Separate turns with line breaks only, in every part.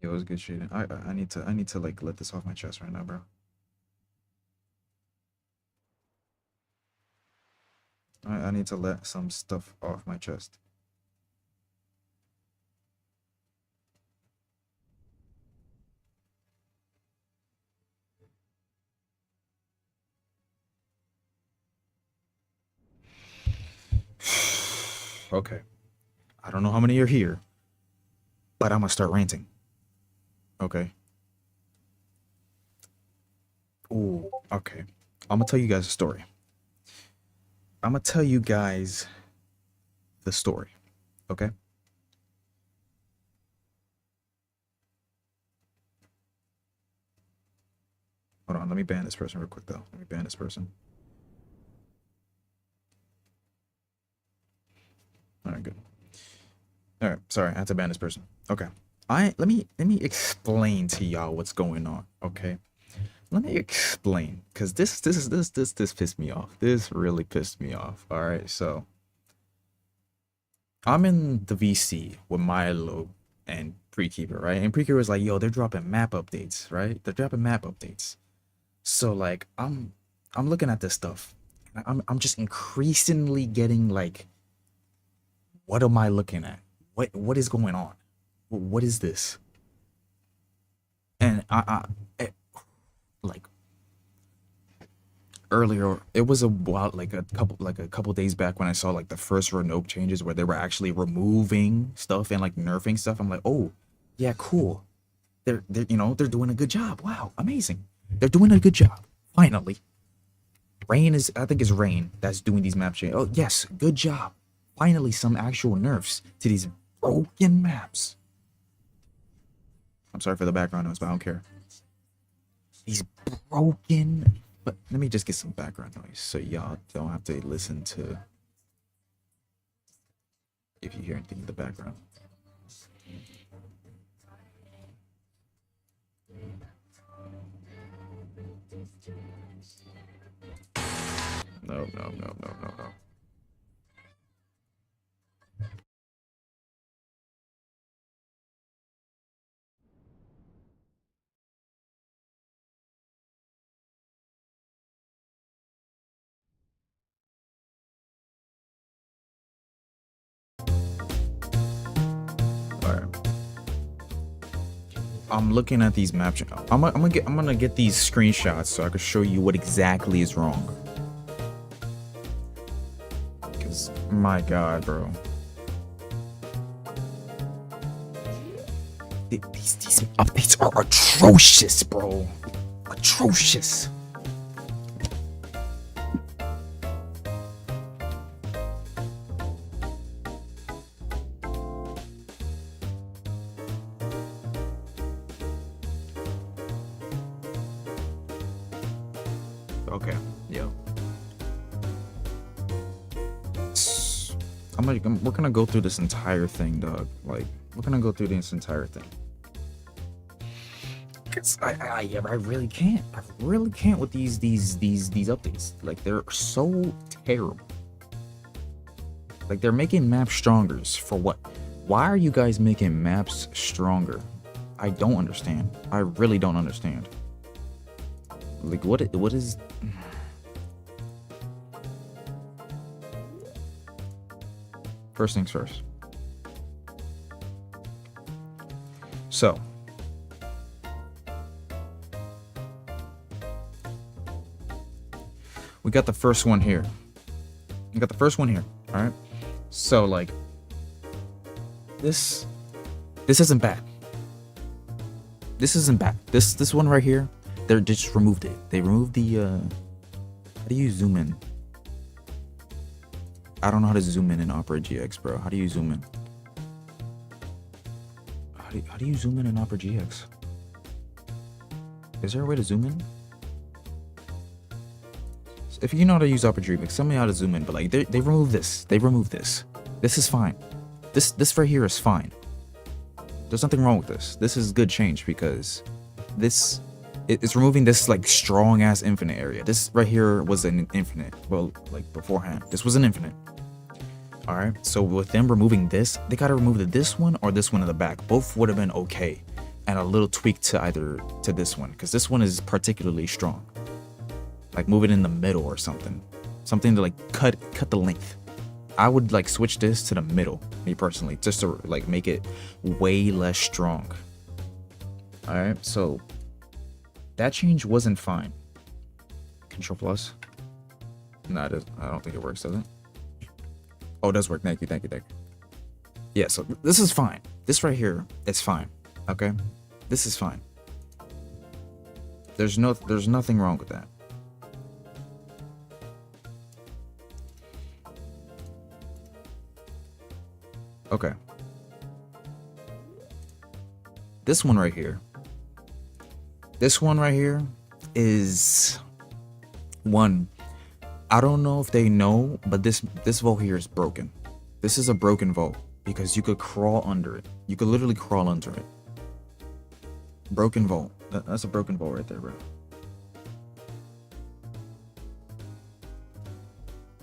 Yo, it was good shit. I need to like let this off my chest right now, bro. I need to let some stuff off my chest. Okay. I don't know how many are here, but I'm gonna start ranting. Okay. Ooh, okay. I'm gonna tell you guys a story. I'm gonna tell you guys the story. Okay. Hold on. Let me ban this person real quick though. Let me ban this person. All right, good. All right. Sorry, I had to ban this person. Okay. Let me explain to y'all what's going on. Okay. Let me explain, cause this pissed me off. This really pissed me off. All right, so I'm in the VC with Milo and Prekeeper, right? And Prekeeper was like, "Yo, they're dropping map updates, right? They're dropping map updates." So like, I'm looking at this stuff. I'm just increasingly getting like, what am I looking at? What is going on? What is this? And like earlier it was a while like a couple days back when I saw like the first Renope changes where they were actually removing stuff and like nerfing stuff. I'm like, oh yeah, cool. They're doing a good job. Wow, amazing. They're doing a good job. Finally. Rain is I think it's Rain that's doing these map changes. Oh yes, good job. Finally some actual nerfs to these broken maps. I'm sorry for the background noise, but I don't care. These broken, but let me just get some background noise so y'all don't have to listen to if you hear anything in the background. No, no, no, no, no, no. All right. I'm looking at these maps. I'm gonna get these screenshots so I can show you what exactly is wrong. Cause my God, bro. These updates are atrocious, bro. Atrocious. Okay, yo. We're gonna go through this entire thing, dog. Like, we're gonna go through this entire thing. Cause I really can't. I really can't with these updates. Like, they're so terrible. Like, they're making maps stronger for what? Why are you guys making maps stronger? I don't understand. I really don't understand. Like, what is? First things first. So, we got the first one here. We got the first one here. All right. So, like, this isn't bad. This isn't bad. This one right here, they just removed it. They removed the how do you zoom in? I don't know how to zoom in Opera GX, bro. How do you zoom in? How do you zoom in Opera GX? Is there a way to zoom in? If you know how to use Opera GX, tell me how to zoom in. But like, they removed this. They removed this. This is fine. This right here is fine. There's nothing wrong with this. This is good change because it's removing this like strong ass infinite area. This right here was an infinite. Well, like beforehand, this was an infinite. All right. So with them removing this, they gotta remove this one or this one in the back. Both would have been okay. and a little tweak to either to this one, because this one is particularly strong. Like move it in the middle or something to like cut the length. I would like switch this to the middle, me personally, just to like make it way less strong. All right, so that change wasn't fine. Control plus. No, it doesn't. I don't think it works, does it? Oh, it does work. Thank you. Yeah, so this is fine. This right here is fine. Okay, this is fine. There's nothing wrong with that. Okay. This one right here is one. I don't know if they know, but this vault here is broken. This is a broken vault because you could crawl under it. You could literally crawl under it. Broken vault. That's a broken vault right there, bro.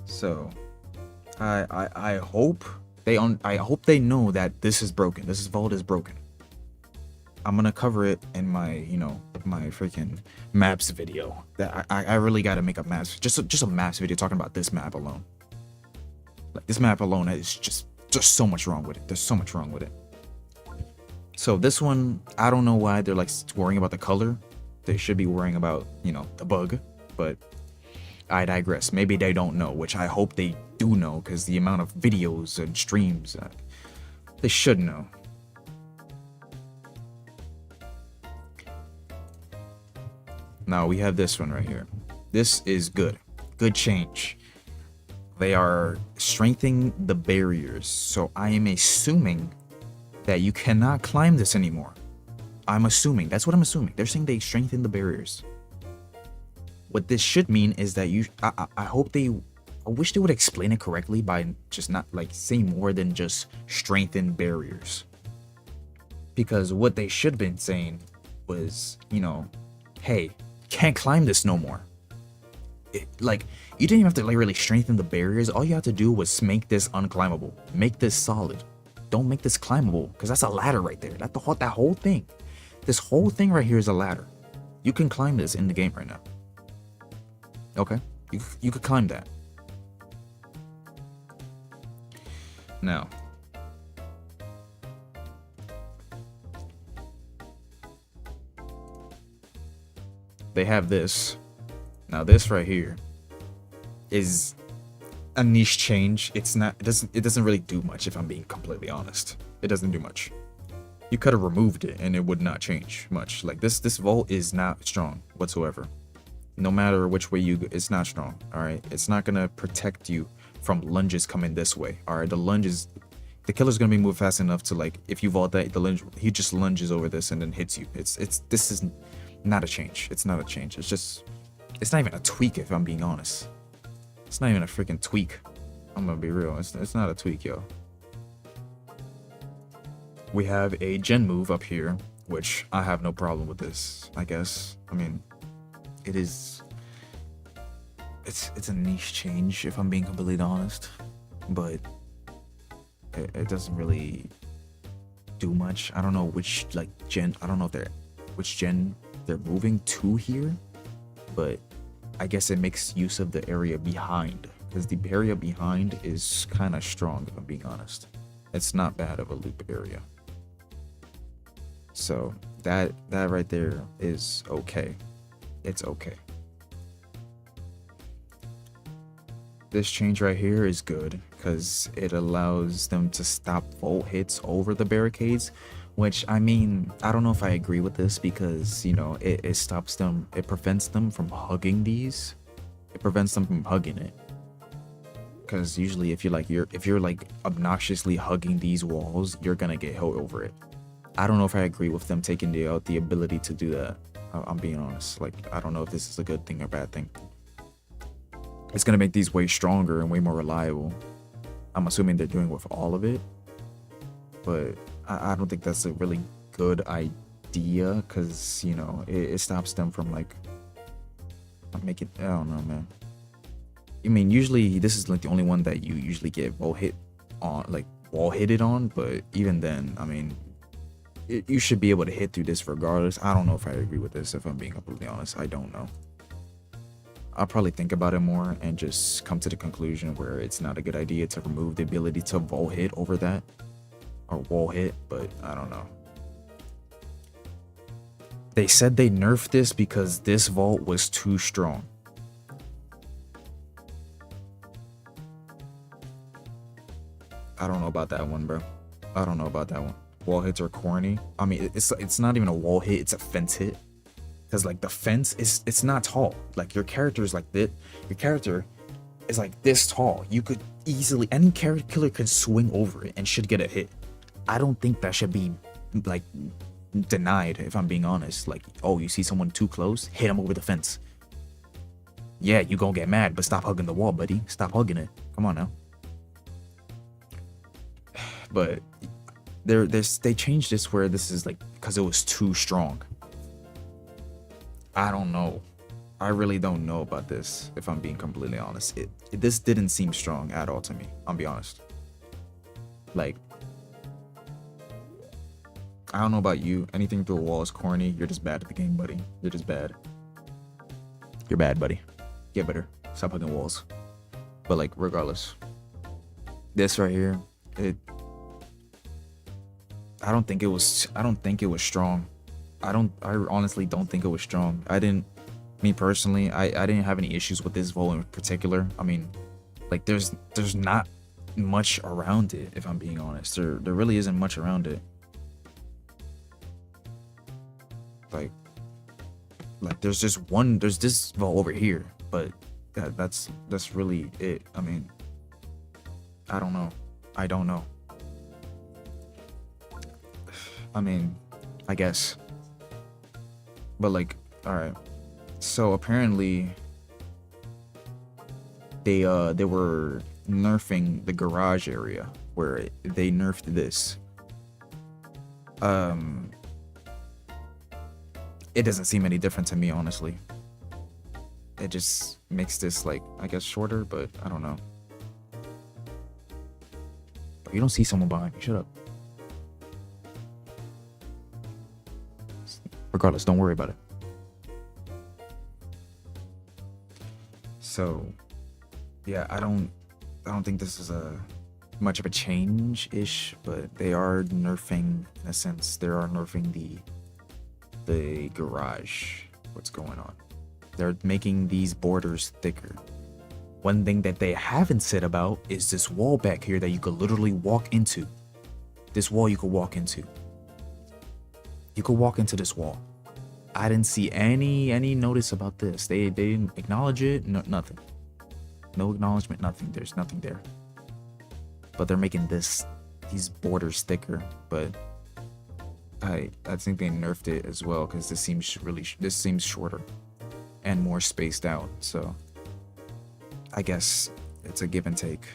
So, I hope they know that this is broken. This vault is broken. I'm gonna cover it in my, my freaking maps video. That I really gotta make a maps, just a maps video talking about this map alone. Like this map alone is just so much wrong with it. There's so much wrong with it. So this one, I don't know why they're like worrying about the color. They should be worrying about, the bug, but I digress. Maybe they don't know, which I hope they do know, because the amount of videos and streams, they should know. Now we have this one right here. This is good. Good change. They are strengthening the barriers. So I am assuming that you cannot climb this anymore. I'm assuming. That's what I'm assuming. They're saying they strengthen the barriers. What this should mean is that I wish they would explain it correctly by just not like saying more than just strengthen barriers. Because what they should have been saying was, hey, can't climb this no more. You didn't even have to like really strengthen the barriers. All you have to do was make this unclimbable. Make this solid. Don't make this climbable, because that's a ladder right there. That whole thing. This whole thing right here is a ladder. You can climb this in the game right now. Okay? You could climb that. Now, they have this. Now this right here is a niche change. It doesn't really do much, if I'm being completely honest. It doesn't do much. You could have removed it and it would not change much. Like this vault is not strong whatsoever. No matter which way it's not strong. All right, it's not gonna protect you from lunges coming this way. All right, the killer's gonna be moved fast enough to, like, if you vault that, he just lunges over this and then hits you. This is not a change. It's not a change. It's not even a tweak, if I'm being honest. It's not even a freaking tweak. I'm gonna be real. It's not a tweak, yo. We have a gen move up here, which I have no problem with this, I guess. I mean, it's a niche change, if I'm being completely honest, but it doesn't really do much. I don't know which gen. I don't know which gen they're moving to here, but I guess it makes use of the area behind, because the area behind is kind of strong, if I'm being honest. It's not bad of a loop area. So that right there is okay. It's okay. This change right here is good because it allows them to stop vault hits over the barricades, which, I mean, I don't know if I agree with this, because it stops them, it prevents them from hugging these. It prevents them from hugging it, because usually if you're obnoxiously hugging these walls, you're gonna get hit over it. I don't know if I agree with them taking the ability to do that. I'm being honest. Like, I don't know if this is a good thing or bad thing. It's gonna make these way stronger and way more reliable. I'm assuming they're doing with all of it, but I don't think that's a really good idea, because it stops them from making. I don't know, man. I mean, usually this is like the only one that you usually get wall hitted on, but even then, I mean, you should be able to hit through this regardless. I don't know if I agree with this, if I'm being completely honest. I don't know. I'll probably think about it more and just come to the conclusion where it's not a good idea to remove the ability to vault hit over that, or wall hit, but I don't know. They said they nerfed this because this vault was too strong. I don't know about that one, bro. I don't know about that one. Wall hits are corny. I mean, it's not even a wall hit, it's a fence hit. Because like the fence is, it's not tall. Like your character is like this. Your character is like this tall. You could easily, any character killer could swing over it and should get a hit. I don't think that should be like denied, if I'm being honest. Like, oh, you see someone too close, hit them over the fence. Yeah, you gonna get mad, but stop hugging the wall, buddy. Stop hugging it. Come on now. But they changed this where this is like, because it was too strong. I don't know. I really don't know about this, if I'm being completely honest. This didn't seem strong at all to me, I'll be honest. Like, I don't know about you. Anything through a wall is corny. You're just bad at the game, buddy. You're just bad. You're bad, buddy. Get better. Stop hugging walls. But like, regardless, this right here, I don't think it was strong. I honestly don't think it was strong. Me personally, I didn't have any issues with this vault in particular. I mean, like there's not much around it, if I'm being honest. There really isn't much around it. Like there's this vault over here, but that's really it. I mean, I don't know. I mean, I guess. But like, all right. So apparently they were nerfing the garage area where they nerfed this. It doesn't seem any different to me, honestly. It just makes this, like, I guess shorter, but I don't know. But you don't see someone behind me. Shut up. Regardless, don't worry about it. So, yeah, I don't think this is much of a change-ish, but they are nerfing, in a sense, the garage. What's going on? They're making these borders thicker. One thing that they haven't said about is this wall back here that you could literally walk into. This wall you could walk into. You could walk into this wall. I didn't see any notice about this. They didn't acknowledge it. No, nothing. No acknowledgement. Nothing. There's nothing there. But they're making these borders thicker. But I think they nerfed it as well, because this seems shorter and more spaced out. So I guess it's a give and take.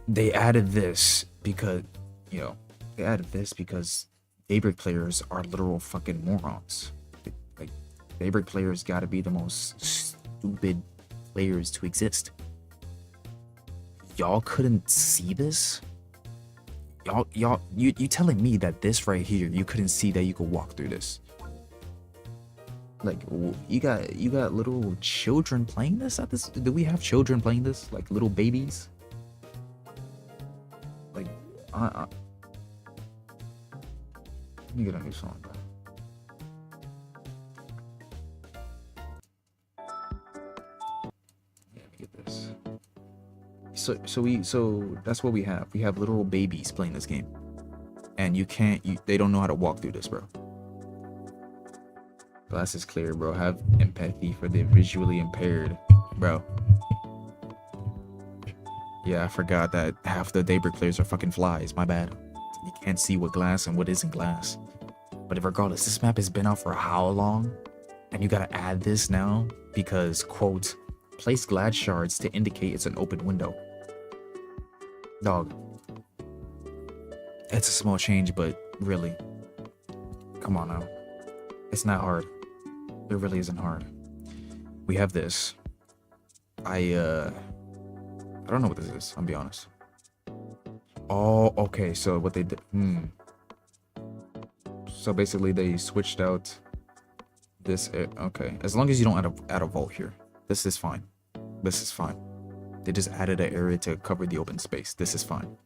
They added this because, Daybreak players are literal fucking morons. Like, Daybreak players gotta be the most stupid players to exist. Y'all couldn't see this? You telling me that this right here, you couldn't see that you could walk through this? Like, you got little children playing this at this? Do we have children playing this? Like little babies? Like, let me get a new song, bro. Yeah, let me get this. So that's what we have. We have literal babies playing this game, and they don't know how to walk through this, bro. Glass is clear, bro. Have empathy for the visually impaired, bro. Yeah, I forgot that half the Daybreak players are fucking flies. My bad. You can't see what glass and what isn't glass. But regardless, this map has been out for how long? And you gotta add this now because, quote, place glass shards to indicate it's an open window. Dog. It's a small change, but really. Come on now. It's not hard. It really isn't hard. We have this. I don't know what this is, I'll be honest. Oh, okay. So what they did? So basically, they switched out this. Okay, as long as you don't add a vault here, this is fine. This is fine. They just added an area to cover the open space. This is fine.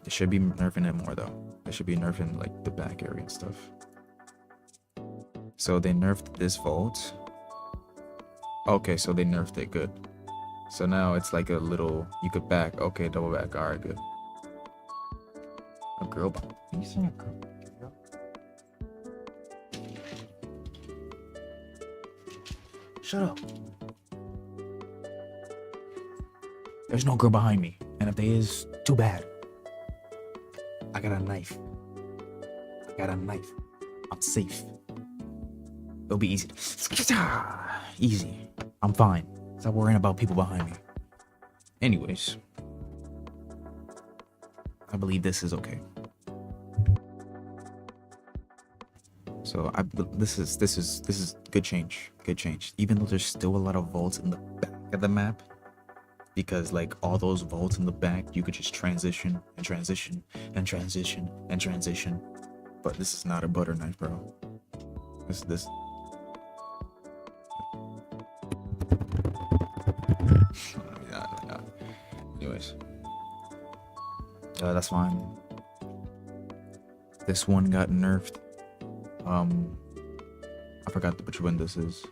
They should be nerfing it more though. They should be nerfing like the back area and stuff. So they nerfed this vault. Okay, so they nerfed it. Good. So now it's like a little. You could back. Okay, double back. All right, good. A girl. You saying a girl? Shut up. There's no girl behind me, and if there is, too bad. I got a knife. I got a knife. I'm safe. It'll be easy. Easy. I'm fine. Stop worrying about people behind me. Anyways, I believe this is okay. So this is good change. Good change. Even though there's still a lot of vaults in the back of the map, because like all those vaults in the back, you could just transition and transition and transition and transition. But this is not a butter knife, bro. This. Anyways, that's fine. This one got nerfed. I forgot which one this is.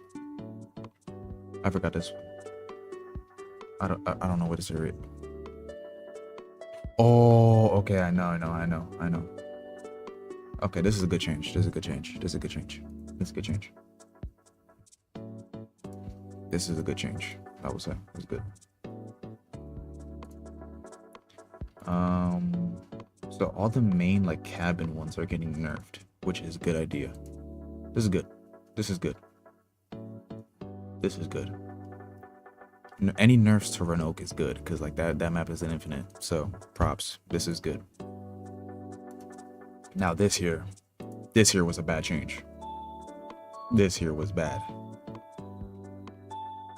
I forgot this one. I don't know what this area. Oh, okay. I know. Okay, this is a good change. This is a good change. This is a good change. This is a good change. This is a good change. I would say it's good. So all the main like cabin ones are getting nerfed, which is a good idea. This is good. This is good. This is good. Any nerfs to Roanoke is good because like that map is an infinite. So props. This is good. Now this here was a bad change. This here was bad.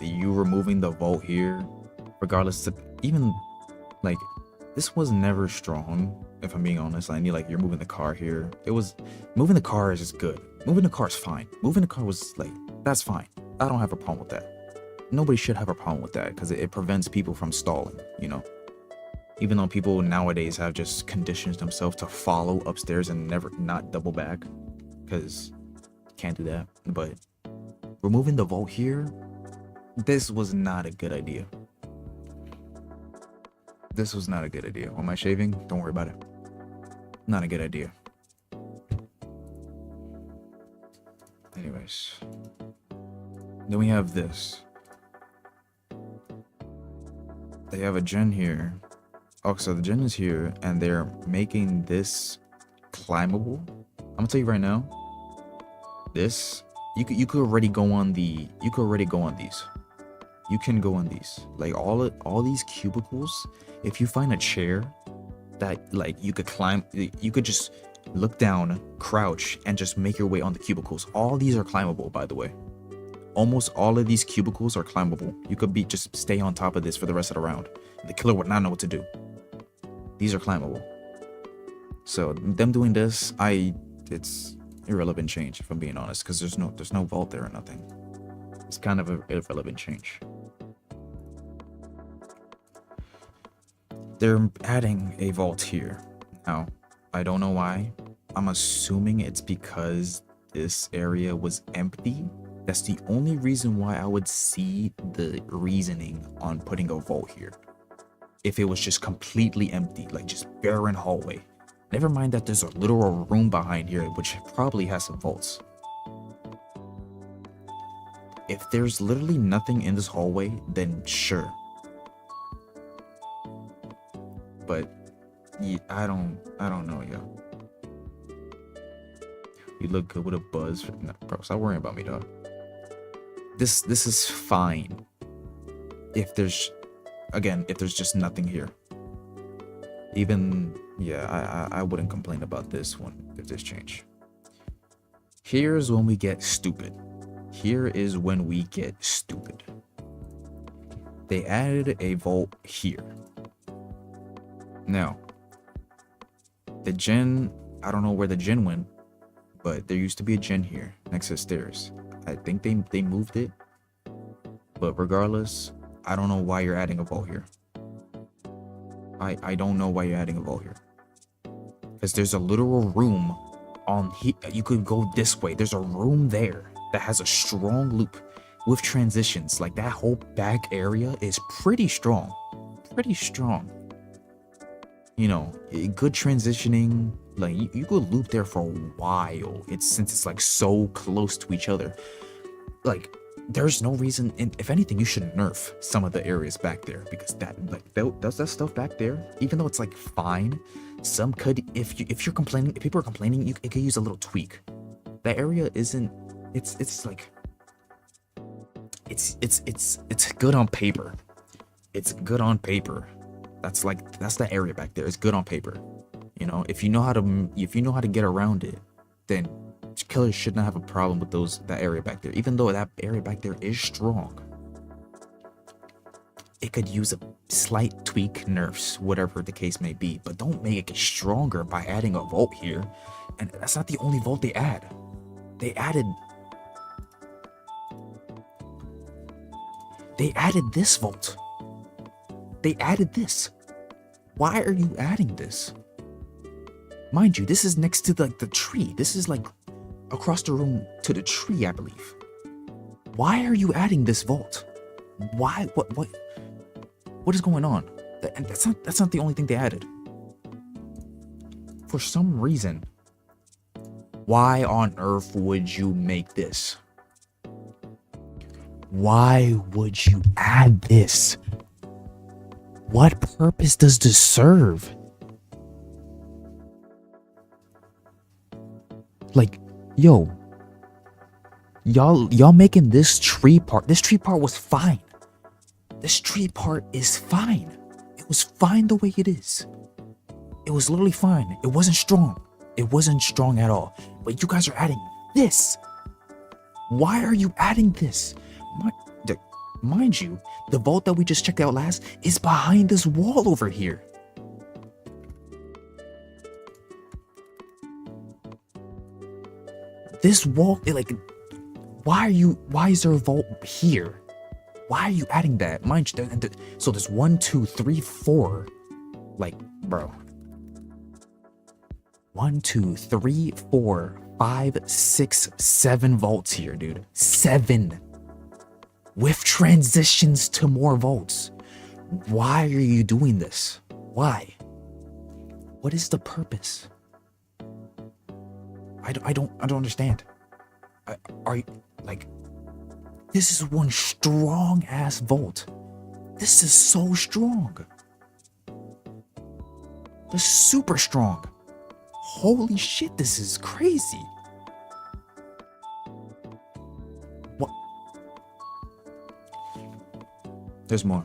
You removing the vault here, regardless of even like this was never strong. If I'm being honest, I need like you're moving the car here. It was moving the car is just good. Moving the car is fine. Moving the car was like that's fine. I don't have a problem with that. Nobody should have a problem with that because it prevents people from stalling, you know. Even though people nowadays have just conditioned themselves to follow upstairs and never not double back because can't do that. But removing the vault here, this was not a good idea. This was not a good idea. Am I shaving? Don't worry about it. Not a good idea. Anyways. Then we have this. They have a gen here. Oh, so the gen is here, and they're making this climbable. I'm gonna tell you right now. This you could already go on the. You could already go on these. You can go on these. Like all these cubicles. If you find a chair that like you could climb, you could just look down, crouch, and just make your way on the cubicles. All these are climbable, by the way. Almost all of these cubicles are climbable. You could just stay on top of this for the rest of the round. The killer would not know what to do. These are climbable. So them doing this, it's irrelevant change if I'm being honest, because there's no vault there or nothing. It's kind of an irrelevant change. They're adding a vault here. Now, I don't know why. I'm assuming it's because this area was empty. That's the only reason why I would see the reasoning on putting a vault here. If it was just completely empty, like just barren hallway. Never mind that there's a literal room behind here, which probably has some vaults. If there's literally nothing in this hallway, then sure. But yeah, I don't know, yo. You look good with a buzz. No, bro, stop worrying about me, dog. This is fine. If there's just nothing here. Even yeah, I wouldn't complain about this one if this change. Here's when we get stupid. Here is when we get stupid. They added a vault here. Now, the gen, I don't know where the gen went, but there used to be a gen here next to the stairs. I think they moved it, but regardless, I don't know why you're adding a vault here. I don't know why you're adding a vault here. Because there's a literal room on here. You could go this way. There's a room there that has a strong loop with transitions. Like that whole back area is pretty strong. Pretty strong. You know, good transitioning. Like you could loop there for a while. Since it's like so close to each other. Like there's no reason, and if anything, you should nerf some of the areas back there, because does that stuff back there, even though it's like fine, some could, if you're complaining, if people are complaining, it could use a little tweak. That area isn't, it's good on paper. It's good on paper. That's the area back there. It's good on paper. You know, if you know how to get around it, then killers shouldn't have a problem with that area back there. Even though that area back there is strong, it could use a slight tweak, nerfs, whatever the case may be, but don't make it stronger by adding a vault here. And that's not the only vault they add. They added this vault. They added this. Why are you adding this? Mind you, this is next to the tree. This is like across the room to the tree, I believe. Why are you adding this vault? Why? What is going on? That's not the only thing they added. For some reason, why on earth would you make this? Why would you add this? What purpose does this serve? Like, yo, y'all making this tree part was fine. This tree part is fine. It was fine the way it is. It was literally fine. It wasn't strong. It wasn't strong at all. But you guys are adding this. Why are you adding this? Mind you, the vault that we just checked out last is behind this wall over here. This wall, why is there a vault here? Why are you adding that? Mind you, so there's 1, 2, 3, 4. Like, bro. 1, 2, 3, 4, 5, 6, 7 vaults here, dude. 7. With transitions to more vaults. Why are you doing this? Why? What is the purpose? I don't understand. Are you, this is one strong ass vault. This is so strong. This is super strong. Holy shit, this is crazy. What? There's more.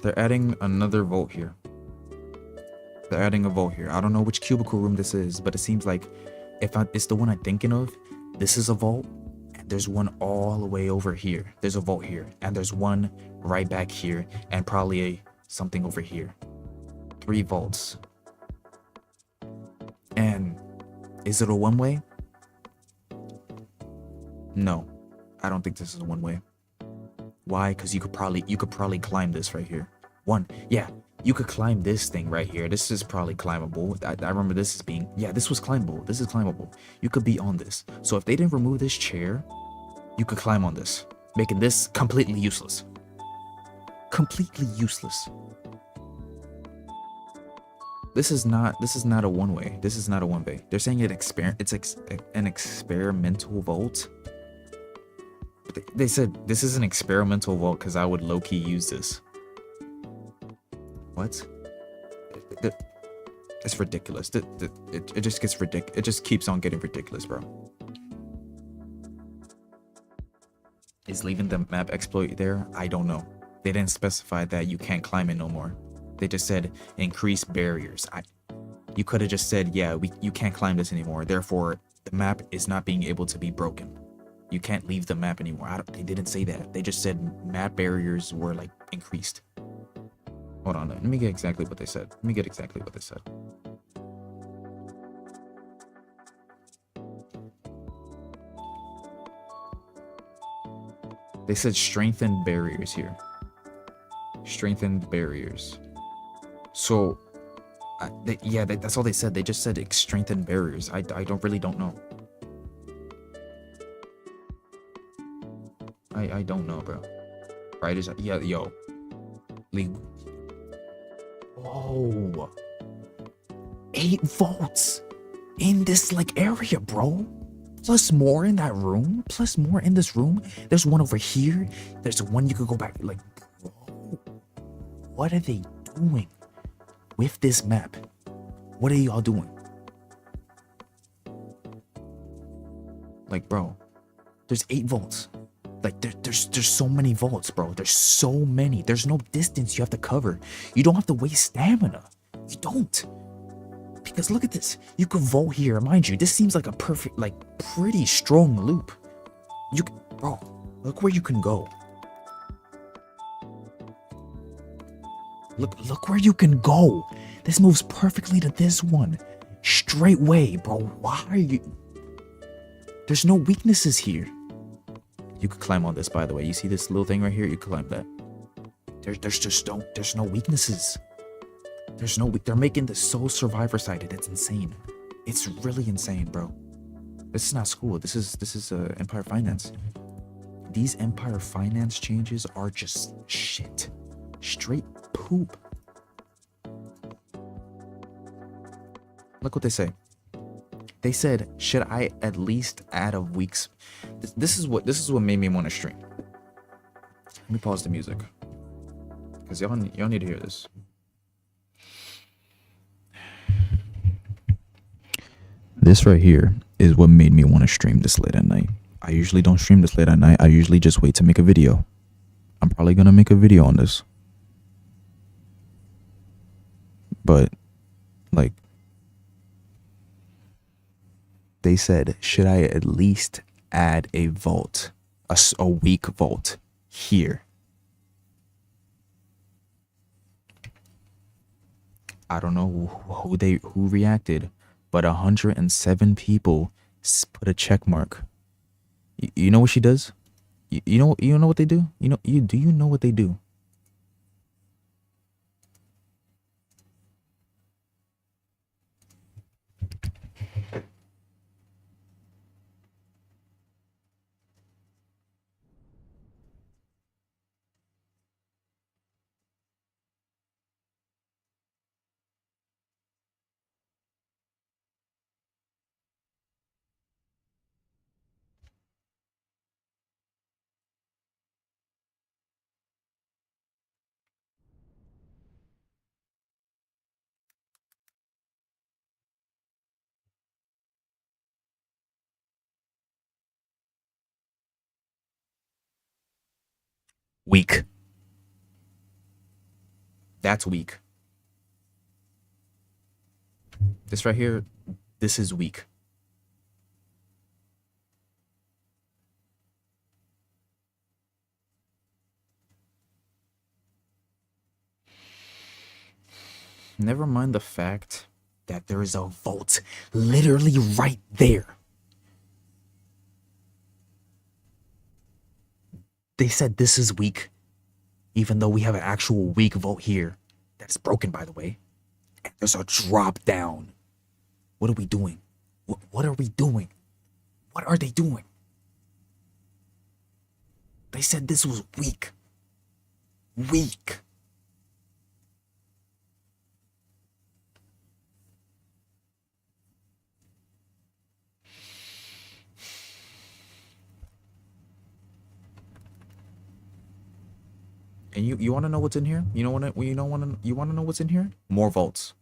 They're adding another vault here. They're adding a vault here. I don't know which cubicle room this is, but it seems like it's the one I'm thinking of. This is a vault. And there's one all the way over here. There's a vault here. And there's one right back here. And probably something over here. 3 vaults. And is it a one-way? No. I don't think this is a one-way. Why? Because you could probably climb this right here. Yeah, you could climb this thing right here. This is probably climbable. I remember this as being, yeah, this was climbable. This is climbable. You could be on this. So if they didn't remove this chair, you could climb on this, making this completely useless. Completely useless. This is not a one-way. This is not a one-way. They're saying it's an experimental vault. They said this is an experimental vault because I would low-key use this. What? It's ridiculous. It just gets ridiculous. It just keeps on getting ridiculous, bro. Is leaving the map exploit there? I don't know. They didn't specify that you can't climb it no more. They just said increase barriers. You could have just said, yeah, you can't climb this anymore. Therefore, the map is not being able to be broken. You can't leave the map anymore. They didn't say that. They just said map barriers were like increased. Hold on, let me get exactly what they said. Let me get exactly what they said. They said strengthened barriers here. Strengthened barriers. So, that's all they said. They just said strengthened barriers. I don't know. I don't know, bro. Right? Yeah, yo. League. Whoa. 8 votes in this like area, bro. Plus more in that room. Plus more in this room. There's one over here. There's one you could go back. Like, bro, what are they doing with this map? What are y'all doing? Like, bro, there's 8 votes. Like, there's so many votes, bro. There's so many. There's no distance you have to cover. You don't have to waste stamina. You don't. Because look at this. You could vote here. Mind you, this seems like a perfect, like, pretty strong loop. Bro, look where you can go. Look where you can go. This moves perfectly to this one. Straight way, bro. Why are you... There's no weaknesses here. You could climb on this, by the way. You see this little thing right here? You climb that. There's no weaknesses. They're making this so survivor-sided. It's insane. It's really insane, bro. This is not school. This is Empire Finance. These Empire Finance changes are just shit. Straight poop. Look what they say. They said, should I at least add a week's... This is what made me want to stream. Let me pause the music. Because y'all need to hear this. This right here is what made me want to stream this late at night. I usually don't stream this late at night. I usually just wait to make a video. I'm probably going to make a video on this. But, like... They said, should I at least add a vault, a weak vault here? I don't know who reacted, but 107 people put a check mark. You know what she does? You know what they do? Do you know what they do? Weak. That's weak. This right here, this is weak. Never mind the fact that there is a vault literally right there. They said this is weak, even though we have an actual weak vault here. That's broken, by the way. And there's a drop down. What are we doing? What are we doing? What are they doing? They said this was weak. Weak. And you want to know what's in here? You want to know what's in here? More vaults.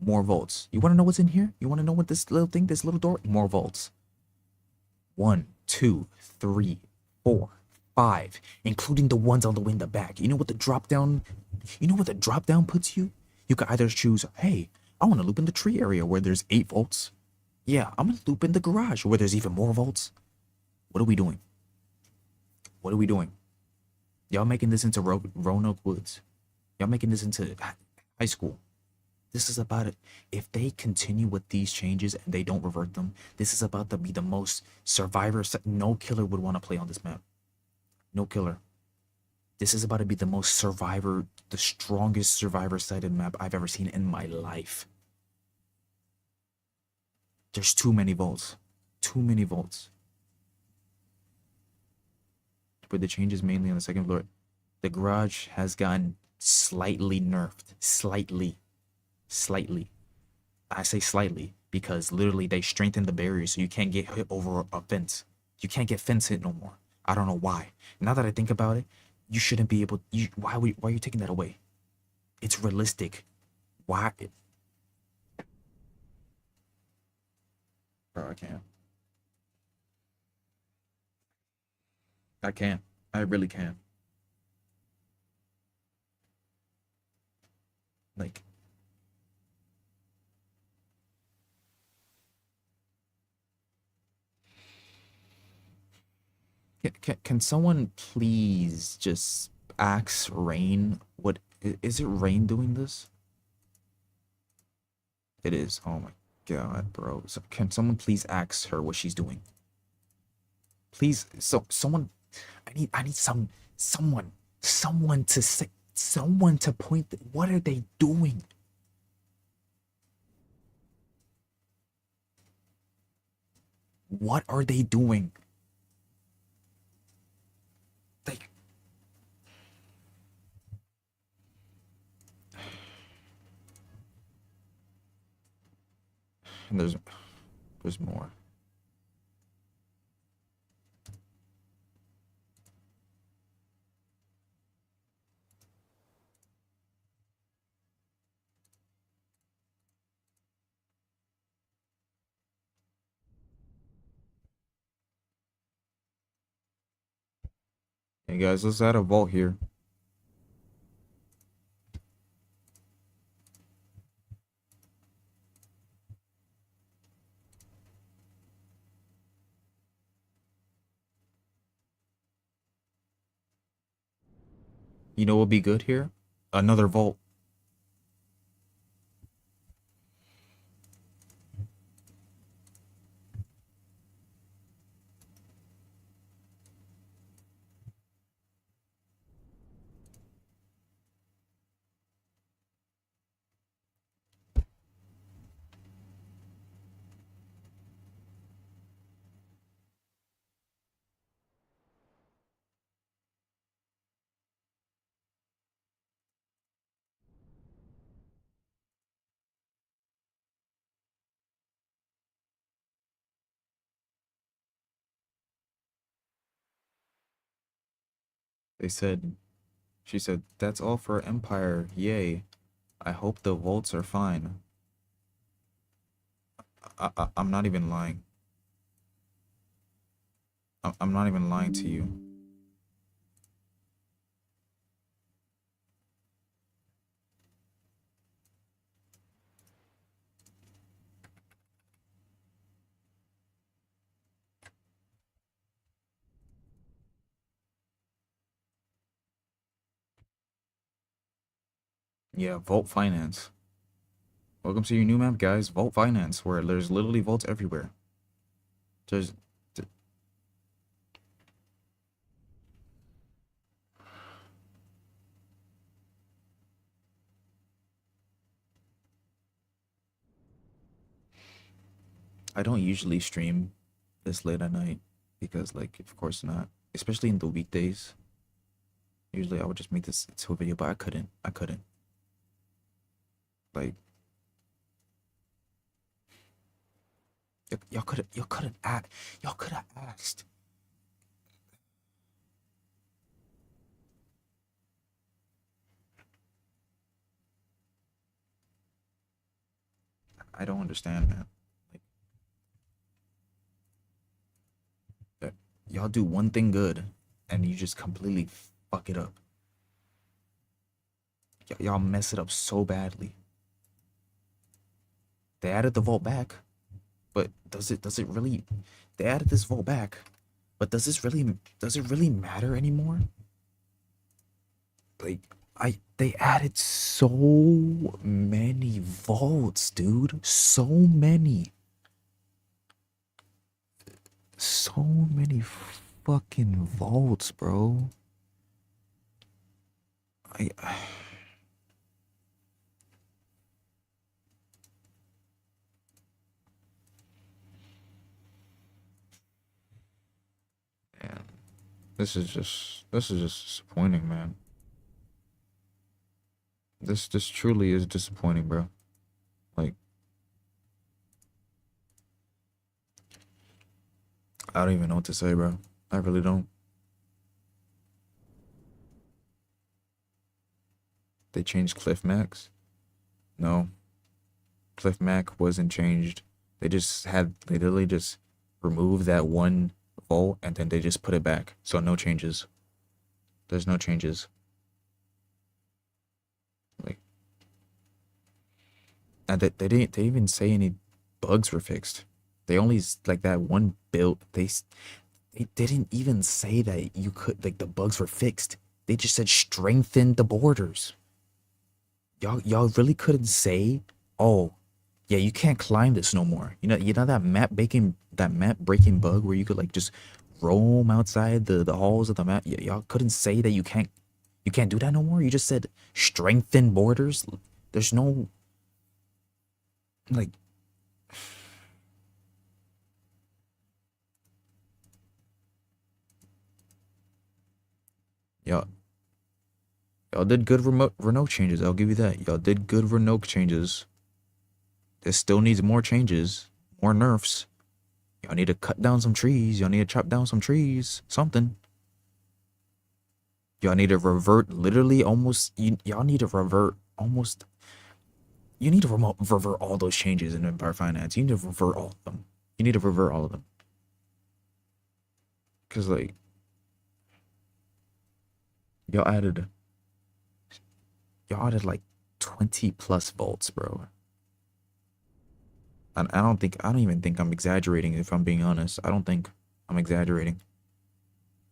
More vaults. You want to know what's in here? You want to know what this little thing, this little door? More vaults. 1, 2, 3, 4, 5, including the ones on the way in the back. You know what the drop down? You know what the drop down puts you? You can either choose, hey, I want to loop in the tree area where there's 8 vaults, Yeah, I'm gonna loop in the garage where there's even more vaults. What are we doing? What are we doing? Y'all making this into Roanoke Woods. Y'all making this into high school. This is about it. If they continue with these changes and they don't revert them, this is about to be the most survivor. No killer would want to play on this map. No killer. This is about to be the most survivor, the strongest survivor sided map I've ever seen in my life. There's too many vaults. Too many vaults. But the changes mainly on the second floor. The garage has gotten slightly nerfed. Slightly. Slightly. I say slightly because literally they strengthened the barrier so you can't get hit over a fence. You can't get fence hit no more. I don't know why. Now that I think about it, you shouldn't be able. Why are you taking that away? It's realistic. Why? Bro, I can't. I can't. I really can't. Like, can someone please just ask Rain? What is it? Rain doing this? It is. Oh my god, bro. So can someone please ask her what she's doing? Please. So someone. I need someone to say, someone to point. What are they doing? What are they doing? Like, and there's more. Hey guys, let's add a vault here. You know what'll be good here? Another vault. They said, she said, that's all for Empire. Yay. I hope the vaults are fine. I'm not even lying. I'm not even lying to you. Yeah, Vault Finance. Welcome to your new map, guys. Vault Finance, where there's literally vaults everywhere. There's, I don't usually stream this late at night because, like, of course not. Especially in the weekdays. Usually I would just make this into a video, but I couldn't. I couldn't. Like, y'all could have asked. I don't understand, man. Like, that y'all do one thing good and you just completely fuck it up. Y'all mess it up so badly. They added the vault back. But does it really? They added this vote back, but does it really matter anymore? Like they added so many votes, dude. So many fucking votes, bro. I man, this is just disappointing, man. This truly is disappointing, bro. Like I don't even know what to say, bro. I really don't. They changed Cliff Max? No, Cliff Mac wasn't changed. They literally just removed that one vault and then they just put it back. So no changes. There's no changes. Like, and they didn't even say any bugs were fixed. They only like that one build. They didn't even say that you could like the bugs were fixed. They just said strengthen the borders. Y'all really couldn't say, oh, yeah, you can't climb this no more. You know that map breaking bug where you could like just roam outside the halls of the map. Y'all couldn't say that you can't do that no more. You just said strengthen borders. There's no like y'all y'all did good remote Renault changes. I'll give you that. Y'all did good Renault changes. There still needs more changes, more nerfs. Y'all need to cut down some trees. Y'all need to chop down some trees. Something. Y'all need to revert literally almost y'all need to revert almost you need to revert all those changes in Empire Finance. You need to revert all of them. You need to revert all of them. Cause like y'all added y'all added like 20 plus volts, bro. And I don't even think I'm exaggerating if I'm being honest. I don't think I'm exaggerating.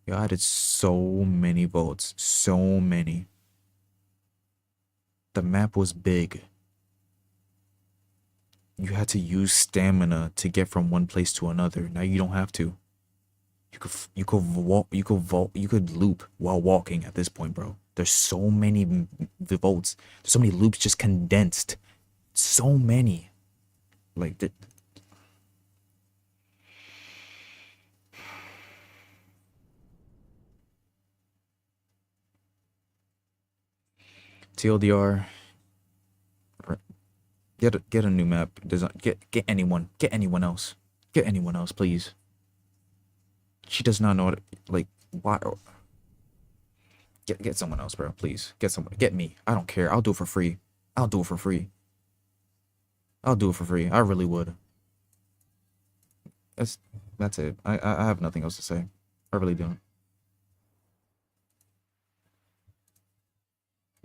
Y'all added so many volts. So many. The map was big. You had to use stamina to get from one place to another. Now you don't have to. You could loop while walking at this point, bro. There's so many votes. There's so many loops just condensed. So many. Like the TLDR. Get a new map. Design. Get anyone else. Get anyone else, please. She does not know what like why. Get someone else, bro. Please get someone. Get me. I don't care. I'll do it for free. I'll do it for free. I'll do it for free. I really would. That's that's it. I have nothing else to say. I really don't.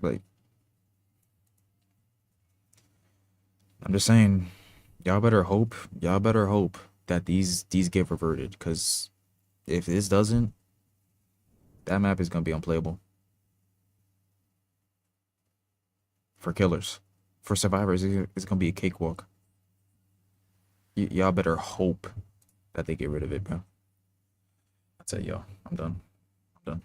Like I'm just saying, y'all better hope that these get reverted. Cause if this doesn't, that map is gonna be unplayable for killers. For survivors, it's gonna be a cakewalk. Y'all better hope that they get rid of it, bro. That's it, y'all. I'm done. I'm done.